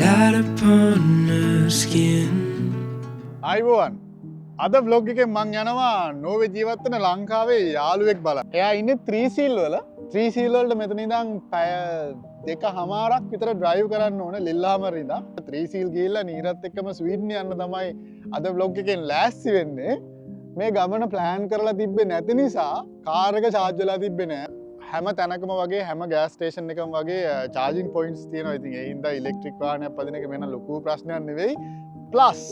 light upon her skin. අයිබෝවන් අද blog එකෙන් මං යනවා නෝර්වේ ජීවත් වෙන ලංකාවේ යාළුවෙක් බලන්න. එයා ඉන්නේ 3 සීල් වල. 3 සීල් වලට මෙතන ඉඳන් පැය දෙකමාරක් විතර ඩ්‍රයිව් කරන්න ඕන ලිල්ලාමර ඉඳන්. 3 සීල් ගිහිල්ලා නීරත් එක්කම ස්වීඩන් යන්න තමයි අද බ්ලොග් එකෙන් ලෑස්ති වෙන්නේ. මේ ගමන ප්ලෑන් කරලා තිබ්බේ නැති නිසා කාර් එක charge වෙලා තිබ්බේ නෑ. හැම තැනකම වගේ හැම ගෑස් ස්ටේෂන් එකම වගේ charging points තියෙනවා. ඉතින් ඒ හින්දා ඉලෙක්ට්‍රික් වාහනයක් පදින එක වෙන ලොකු ප්‍රශ්නයක් නෙවෙයි. ප්ලස්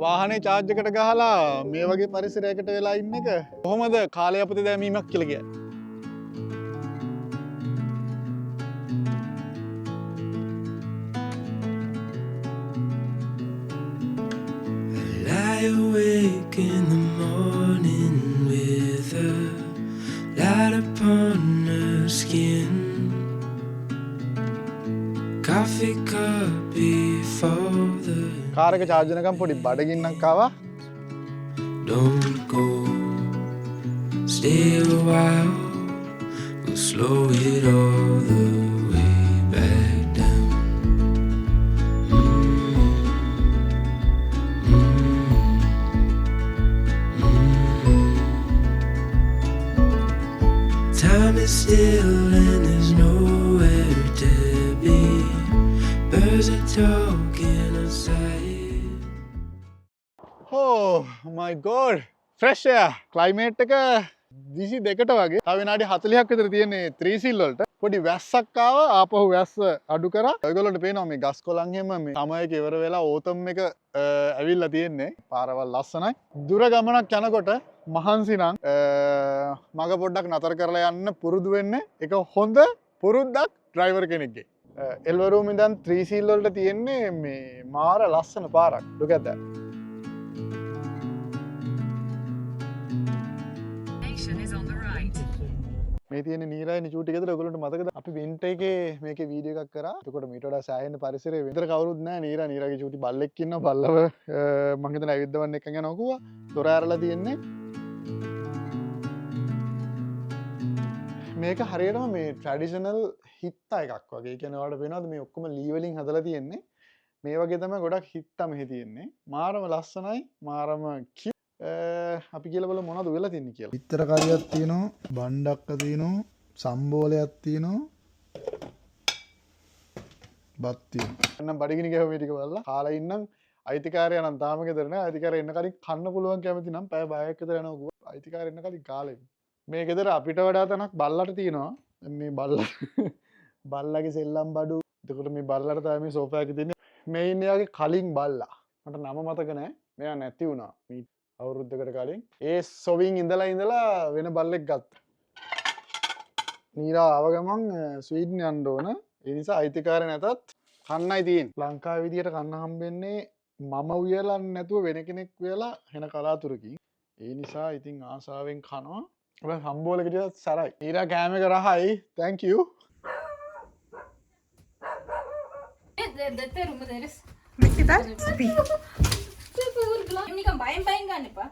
වාහනේ charge එකට ගහලා මේ වගේ පරිසරයකට වෙලා ඉන්න එක කොහොමද කාලය අපතේ දැමීමක් කියලා කියන්නේ. Lie awake in the morning with her light upon her skin. Coffee cup before the car එක charge වෙනකම් පොඩි බඩගින්නක් ආවා. don't go. Stay a while. We'll slow it all the way back down. Time is still and there's nowhere to be. Birds are talking outside. Oh my god. Fresh air. Climate එක 22ට වගේ. තව විනාඩි 40ක් විතර තියෙන්නේ 3 සීල් වලට. පොඩි වැස්සක් ආවා. ආපහු වැස්ස අඩු කරා. ඔයගොල්ලන්ට පේනවා මේ ගස් කොළන් හැම මේ සමයක ඉවර වෙලා ඕතම් එක ඇවිල්ලා තියෙන්නේ. පාරවල් ලස්සනයි. දුර ගමනක් යනකොට මහන්සි නම් මග පොඩ්ඩක් නතර කරලා යන්න පුරුදු වෙන්න එක හොඳ පුරුද්දක් ඩ්‍රයිවර් කෙනෙක්ගේ. එල්වරූම් ඉඳන් 3 සීල් වලට තියෙන්නේ මේ මාර ලස්සන පාරක්. look at that. මේ තියෙන නීරයි නිචූටි ගෙදර ඔයගොල්ලන්ට මතකද අපි වින්ටර් එකේ මේකේ වීඩියෝ එකක් කරා. එතකොට මීට වඩා සෑහෙන පරිසරයේ විතර කවුරුත් නැහැ. නීරාගේ චූටි බල්ලෙක් ඉන්නවා. බල්ලව මං හිතන ඇවිද්දවන්න එක්කන් යනවා කිව්වා. දොර ඇරලා තියෙන්නේ. මේක හරියටම මේ ට්‍රැඩිෂනල් හිත්තා එකක් වගේ. ඒ කියන්නේ ඔයාලට පේනවද මේ ඔක්කොම ලී වලින් හදලා තියෙන්නේ. මේ වගේ තමයි ගොඩක් හිත්තා මෙහි තියෙන්නේ. මාරම ලස්සනයි. මාරම අපි කියලා බලමු මොනවද වෙලා තින්නේ කියලා. පිටර කරියක් තියෙනවා, බණ්ඩක්ක තියෙනවා, සම්බෝලයක් තියෙනවා. බත් තියෙනවා. එන්නම් බඩගිනි ගැහුව මේ ටික බලලා කාලා ඉන්නම් අයිතිකාරයා නම් තාම ගෙදර නෑ. අයිතිකාරයා එන්න කලින් කන්න පුළුවන් කැමති නම් පැය භාගයක් විතර යනවා කිව්වා. අයිතිකාරයා එන්න කලින් කාලේ. මේ ගෙදර අපිට වඩා තනක් බල්ලට තියෙනවා. මේ බල්ලගේ සෙල්ලම් බඩු. එතකොට මේ බල්ලට තමයි මේ සෝෆා එකේ තින්නේ. මේ ඉන්නේ යාගේ කලින් බල්ලා. මට නම මතක නෑ. මෙයා නැති වුණා. අවුරුද්දකට කලින් ඒ සොවින් ඉඳලා වෙන බල්ලෙක් ගත්තා. නීරා ආව ගමන් ස්වීඩන් යන්න ඕන. ඒ නිසා අයිතිකාරය නැතත් කන්නයි තියෙන්නේ. ලංකාවේ විදියට කන්න හම්බෙන්නේ මම උයලා නැතුව වෙන කෙනෙක් උයලා වෙන කලාතුරකින්. ඒ නිසා ඉතින් ආසාවෙන් කනවා. ඔබ සම්බෝලෙක ටිකක් සරයි. නීරා කෑම එක රහයි. thank you. නිකන් බයෙන් ගන්න එපා.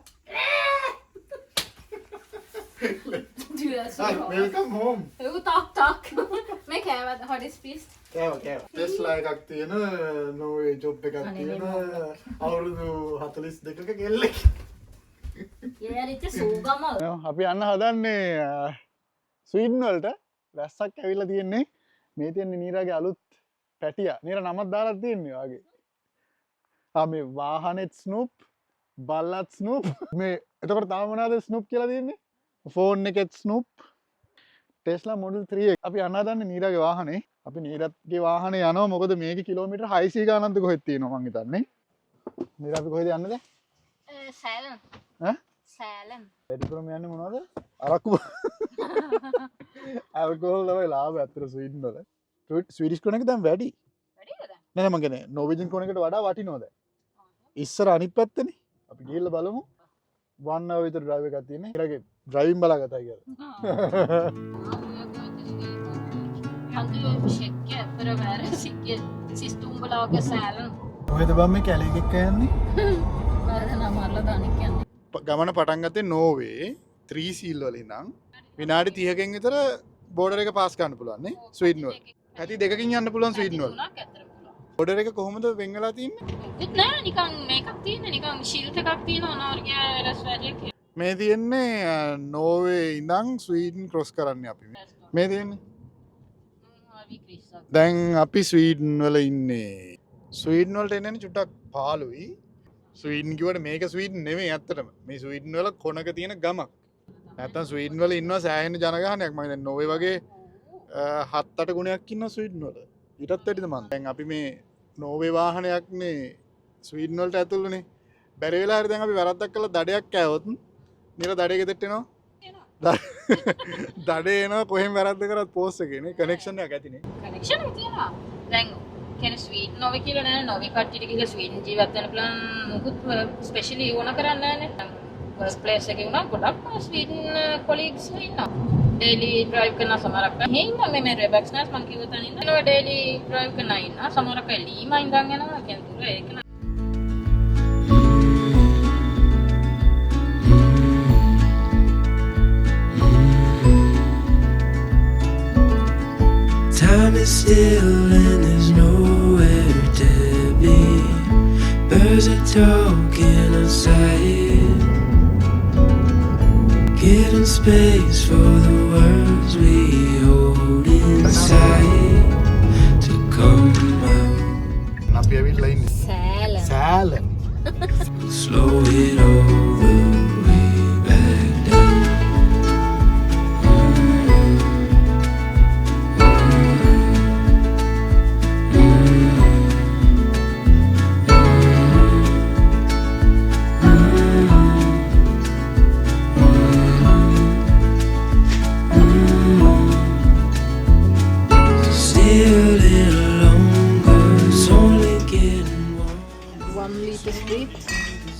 welcome home. ඒක තාක් මේ කෑවද what is please? කෑව. ටෙස්ලා එකක් තියෙන නෝවේ ජොබ් එකක් තියෙන අවුරුදු 42ක කෙල්ලෙක්. යාරිට සූගම. අපි යන්න හදන්නේ ස්වීඩන් වලට. වැස්සක් ඇවිල්ලා තියෙන්නේ. මේ තියෙන්නේ නීරාගේ අලුත් පැටියා. නීරා නමක් දාලා තියෙන්නේ වාගේ. මේ වාහනෙත් ස්නූප්, බල්ලත් ස්නූප්. මේ එතකොට තාම මොනවද ස්නූප් කියලා තියෙන්නේ? ෆෝන් එකෙත් ස්නූප්. ටෙස්ලා මොඩල් 3 එක. අපි යන්න හදන්නේ නීරාගේ වාහනේ. අපි නීරත්ගේ වාහනේ යනවා. මොකද මේකේ කිලෝමීටර් 600 ගානක්ද කොහෙද තියෙනවා මං හිතන්නේ. නීරා අපි කොහෙද යන්නද? සෑලම්. ඈ? සෑලම්. වැඩිපුරම යන්නේ මොනවද? අරක්කු. ඇල්කොහොල් තමයි ලාභ ඇත්තට ස්වීඩන් වල. ස්වීඩිෂ් ක්‍රෝන එක දැන් වැඩි. වැඩිද? නෑ මං කියන්නේ නෝර්වේජන් ක්‍රෝන එකට වඩා වටිනවා දැන්. ඉස්සර අනිත් පැත්තනේ. අපි ගිහිල්ලා බලමු. 1 hour විතර ඩ්‍රයිව් එකක් තියෙන්නේ. ඊළඟේ ඩ්‍රයිවිං බලාගත්තා කියලා. Hade ju checkat för att vara säker. Sist hon bolaget sälen. කොහෙද බම් මේ කැලේ එකක් යන්නේ? Bara marla danik කියන්නේ. ගමන පටන් ගත්තේ නෝර්වේ 3 සීල් වල ඉඳන් විනාඩි 30කින් විතර බෝඩර් එක පාස් කරන්න පුළුවන් නේ ස්වීඩන් වල. ඇති දෙකකින් යන්න පුළුවන් ස්වීඩන් වල. බෝඩර් එක කොහොමද වෙන් වෙලා තින්නේ? ඒත් නෑ නිකන් මේකක් තියෙන නිකන් ෂීල්ඩ් එකක් තියෙනවා නෝර්ගේ රස්වැලියක. මේ තියෙන්නේ නෝර්වේ ඉඳන් ස්වීඩන් ක්‍රොස් කරන්න අපි. මේ තියෙන්නේ. දැන් අපි ස්වීඩන් වල ඉන්නේ. ස්වීඩන් වලට එන්නේ චුට්ටක් පාළුයි. ස්වීඩන් කිව්වට මේක ස්වීඩන් නෙමෙයි ඇත්තටම. මේ ස්වීඩන් වල කොනක තියෙන ගමක්. නැත්තම් ස්වීඩන් වල ඉන්නවා සෑහෙන ජනගහනයක්. මම දැන් නෝර්වේ වගේ 7-8 ගුණයක් ඉන්නවා ස්වීඩන් වල. ඊටත් වැඩිද මන්. දැන් අපි මේ නෝර්වේ වාහනයක් මේ ස්වීඩන් වලට ඇතුළුනේ. බැරි වෙලා හරි දැන් අපි වැරද්දක් කළා දඩයක් කෑවොත් නිර දඩේ ගෙදරට එනවා. දඩේ එනවා කොහෙන් වැරද්ද කරත් පෝස්ට් එකේ නේ කනෙක්ෂන් එකක් ඇතිනේ. කනෙක්ෂන් එක තියෙනවා. දැන් කියන්නේ ස්වීඩන් නෝර්වේ කියලා නෑ. නෝර්වේ කට්ටියට කියලා ස්වීඩන් ජීවත් වෙන ප්ලෑන් මොකුත් ස්පෙෂලි ඕන කරන්නේ නෑනේ. ෆස්ට් ප්ලේස් එකේ වුණා ගොඩක් ස්වීඩන් කොලීග්ස් ඉන්නවා. ඩේලි ඩ්‍රයිව් කරන සමහරක් ඉන්නවා මේ රෙබැක්ස් නැස් මං කිව්ව තැන ඉන්නවා ඩේලි ඩ්‍රයිව් කරන ඉන්නවා සමහරක් ලීම ඉඳන් යනවා කියන්නේ දුර ඒක නා Time is still and there's nowhere to be. Birds are talking outside, getting space for the words we hold inside to come out. අපි ඇවිල්ලා ඉන්නේ සෑලන් සෑලන්. Slow it all the way back down. Still a little longer, it's only getting warm. 1 liter sprit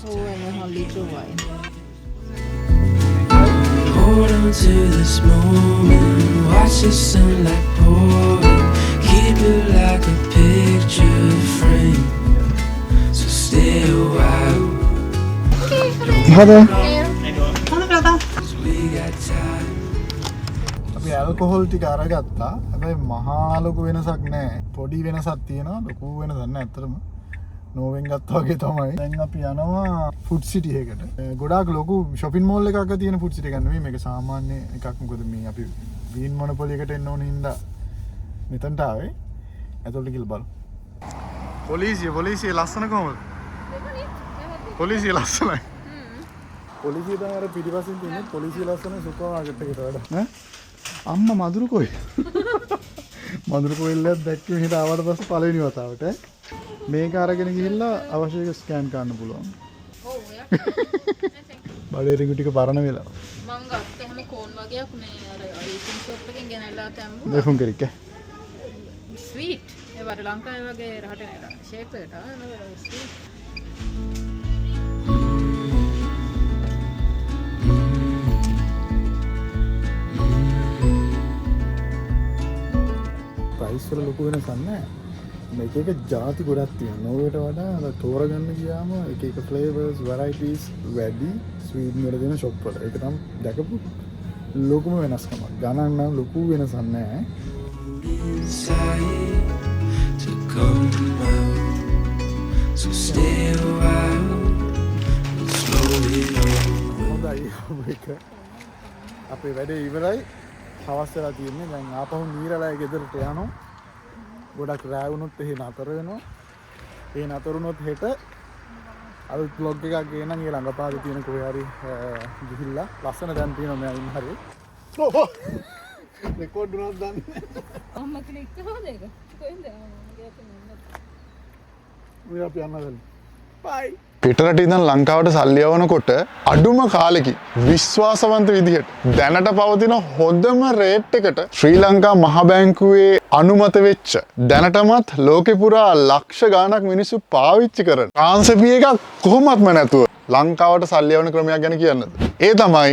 och 1,5 liter wine. Hold on to this moment, watch the sunlight pouring, keep it like a picture frame, so stay a while. හද 'Cause we got time. අපි alcohol ටික අරගත්තා. හැබැයි මහා ලොකු වෙනසක් නැහැ. පොඩි වෙනසක් තියෙනවා. ලොකු වෙනසක් නැහැ ඇත්තටම. නෝවෙන් ගත්තා වගේ තමයි. දැන් අපි යනවා ෆුඩ් සිටි එකකට. ගොඩාක් ලොකු shopping mall එකක තියෙන ෆුඩ් සිටි එකක් නෙවෙයි. මේක සාමාන්‍ය එකක්. මොකද මේ අපි වීන් මොනොපොලි එකට එන්න ඕන හින්දා මෙතනට ආවේ. ඇතුළට ගිහලා බලමු. පොලිසිය ලස්සන කොහමද? පොලිසිය ලස්සනයි. පොලිසිය තමයි අර පිටිපස්සෙන් තියෙන්නේ. පොලිසිය ලස්සන සුපර් මාකට් එකට වඩා. ඈ අම්මා මදුරු කොයි? මදුරු කොයිල්ලක් දැක්කම හිට ආවට පස්සේ පළවෙනි වතාවට මේක අරගෙන ගිහිල්ලා අවශ්‍ය එක ස්කෑන් කරන්න පුළුවන්. ඔව් ඔයා බඩේ රිඟු ටික පරණ වෙලා. මං ගත්ත හැම කෝන් වගේක් මේ අර අයිසින් ෂොප් එකෙන් ගෙනල්ලා තැම්බුවා. දෙෆුන් කරික. ස්වීට් ඒ වගේ ලංකාවේ වගේ රහට නේද ෂේප් එකට ස්වීට් ප්‍රයිස් වල ලොකු වෙනසක් නැහැ. මේක එක ಜಾති ගොඩක් තියෙනවා. නෝර්වේට වඩා අර තෝරගන්න ගියාම එක එක ෆ්ලේවර්ස් varieties වැඩි ස්වීඩන් වල දෙන ෂොප් වල. ඒක තමයි දැකපු ලොකුම වෙනස්කම. ගණන් නම් ලොකු වෙනසක් නැහැ. Inside to come out, so stay a while, we'll slow it over. හොඳයි මේක. අපේ වැඩේ ඉවරයි. හවස් වෙලා තියෙන්නේ. දැන් ආපහු මීරලා ගෙදරට යනවා. ගොඩක් රෑ වුණොත් එහෙ නතර වෙනවා. ඒ නතර වුණොත් හෙට අලුත් vlog එකක් ගේනම් ඒ ළඟපාරේ තියෙන කොහේ හරි ගිහිල්ලා ලස්සන තැන් තියෙනවා මෙයා ඉන්න හරිය. රෙකෝඩ් උනත් දන්නේ. අම්මා කෙනෙක් කොහොමද ඒක කොහෙන්ද මගේ අතේ මේ අපි යනවා. බයි. පිටරට ඉඳන් ලංකාවට සල්ලි යවනකොට අඩුම කාලෙකින් විශ්වාසවන්ත විදිහට දැනට පවතින හොඳම රේට් එකට ශ්‍රී ලංකා මහ බැංකුවේ අනුමත වෙච්ච දැනටමත් ලෝකෙ පුරා ලක්ෂ ගාණක් මිනිස්සු පාවිච්චි කරන ට්‍රාන්ස්ෆර් එකක් කොහොමත්ම නැතුව ලංකාවට සල්ලි යවන ක්‍රමයක් ගැන කියන්නද? ඒ තමයි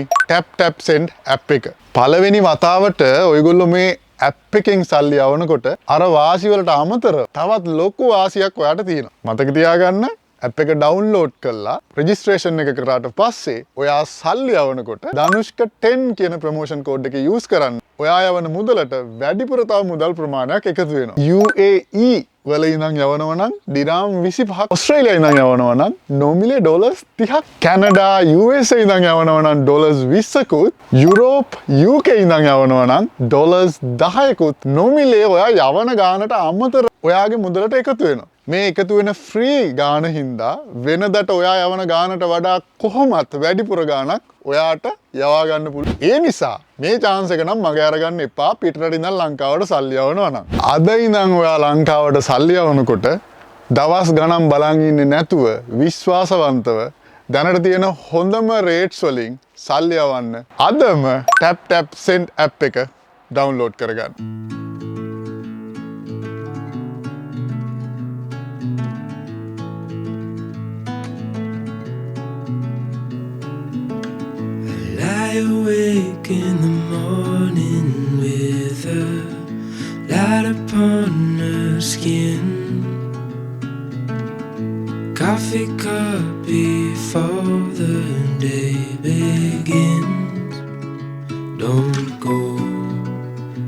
tap send app එක. පළවෙනි වතාවට ඔයගොල්ලෝ මේ app එකෙන් සල්ලි යවනකොට අර වාසි වලට අමතරව තවත් ලොකු වාසියක් ඔයාට තියෙනවා. මතක තියාගන්න ඇප් එක ඩවුන්ලෝඩ් කරලා රෙජිස්ට්‍රේෂන් එක කරාට පස්සේ ඔයා සල්ලි යවනකොට ධනුෂ්ක 10 කියන ප්‍රොමෝෂන් කෝඩ් එක යූස් කරන්න ඔයා යවන මුදලට වැඩිපුර තව මුදල් ප්‍රමාණයක් එකතු වෙනවා. UAE වල ඉඳන් යවනවා නම් දිරාම් 25ක් ඕස්ට්‍රේලියා ඉඳන් යවනවා නම් නොමිලේ ඩොලර්ස් 30ක් කැනඩා USA ඉඳන් යවනවා නම් ඩොලර්ස් 20කුත් යුරෝප් UK ඉඳන් යවනවා නම් ඩොලර්ස් 10කුත් නොමිලේ ඔයා යවන ගානට අමතර ඔයාගේ මුදලට එකතු වෙනවා. මේ එකතු වෙන ෆ්‍රී ගාන හින්දා වෙනදට ඔයා යවන ගානට වඩා කොහොමත් වැඩිපුර ගානක් ඔයාට යවා ගන්න පුළුවන්. ඒ නිසා මේ chance එක නම් මගේ අරගන්න එපා පිටරට ඉඳන් ලංකාවට සල්ලි යවනවා නම්. අද ඉඳන් ඔයා ලංකාවට සල්ලි යවනකොට දවස් ගණන් බලන් ඉන්නේ නැතුව විශ්වාසවන්තව දැනට තියෙන හොඳම රේට්ස් වලින් සල්ලි යවන්න. අදම tap send app එක download කරගන්න. Lie awake in the morning with a light upon her skin. Coffee cup before the day